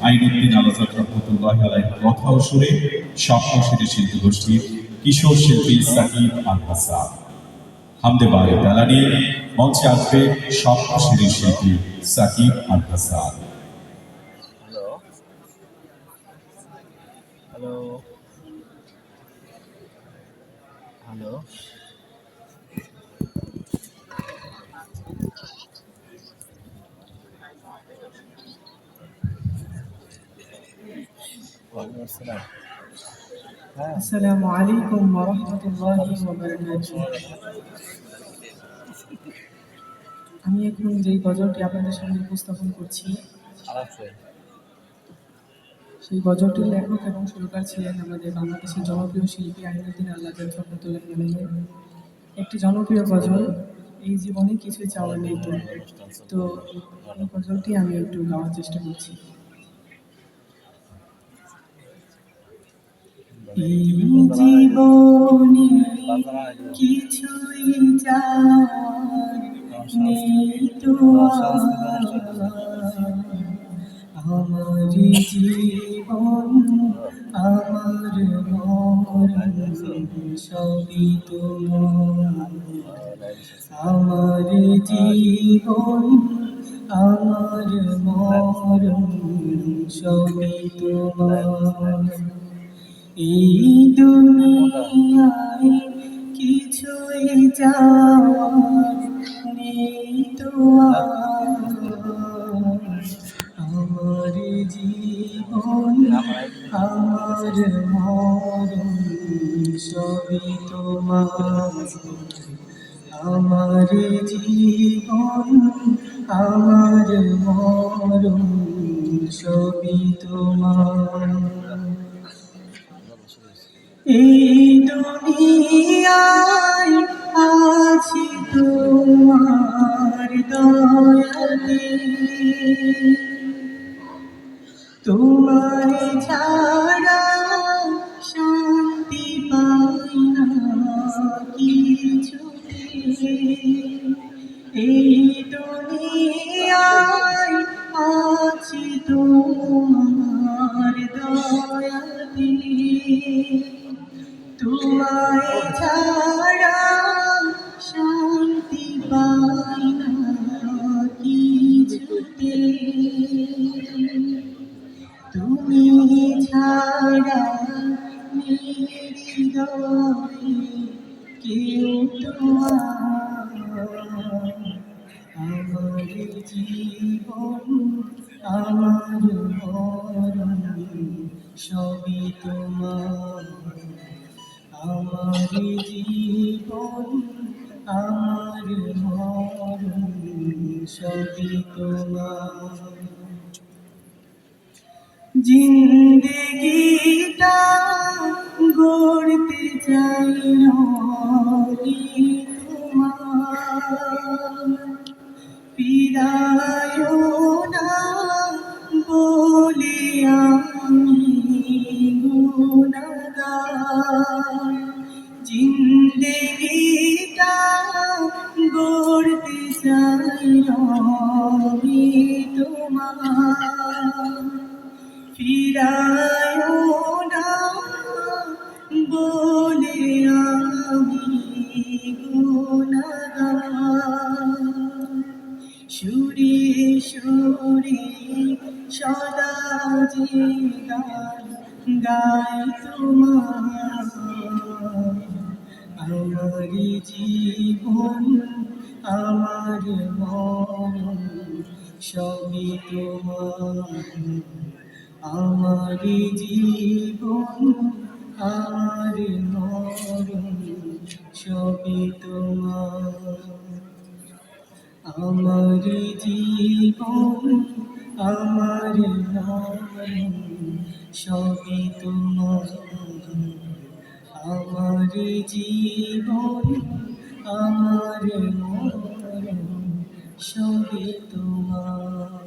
আইনুদ্দিন আলাজাদ রহমতুল্লাহ আলাইহির কথা ও সুরে স্বপ্নশিরি শিল্পী গোষ্ঠীর কিশোর শিল্পী সাকিব আল হাসান। হামদে বারে তালা নিয়ে মঞ্চে আসবে স্বপ্নশিরি শিল্পী সাকিব আল হাসান। হ্যালো হ্যালো আসসালামু আলাইকুম ওয়া রাহমাতুল্লাহি ওয়া বারাকাতুহু। আমি এখন যে গজলটি আপনাদের সামনে উপস্থাপন করছি, সেই গজলটির লেখক এবং সুরকার ছিলেন আমাদের বাংলাদেশের জনপ্রিয় শিল্পী আইনুদ্দিন আলাজাদ রহমতুল্লাহ আলাইহি। একটি জনপ্রিয় গজল, এই জীবনে কিছুই চাওয়ার নেই তো। তো এই গজলটি আমি একটু গাওয়ার চেষ্টা করছি। এই জীবনে কিছুই চাওয়ার নেই তো, আমার জীবন আমার মরণ সবই তোমার। আমার জীবন আমার মরণ সবই তোমার। এই দুনিয়ায় কিছুই যাওয়ার নেই তো, আমার জীবন আমার মরণ সবই তোমার। আমার জীবন আমার মরণ সবই তোমার। এই দুনিয়ায় আছি তোমার দয়াতে, তোমায় ছাড়া শান্তি পাই না কিছুতে। এই দুনিয়ায় আছি তোমার দয়াতে, তোমায় ছাড়া শান্তি পাই না কিছুতে। তুমি ছাড়া হৃদয়ে কেউ তো আমার জীবন আমার মরণ সবই তোমার। আমার জীবন আমার মরণ সবই তোমার। জিন্দেগিটা গড়তে চাই তোমার, ফিরায়ো না বলে আমি গুনাহগার। জিন্দেগিটা গড়তে চাই তোমার, ফিরায়ো না বলে আমি গুনাহগার। সুরে সুরে সদা যে গান গাই তোমার। আমার জীবন আমার মরণ সবই তোমার। আমার জীবন আমার মরণ সবই তোমার। আমার জীবন আমার মরণ সবই তোমার। আমার জীবন আমার মরণ সবই তোমার।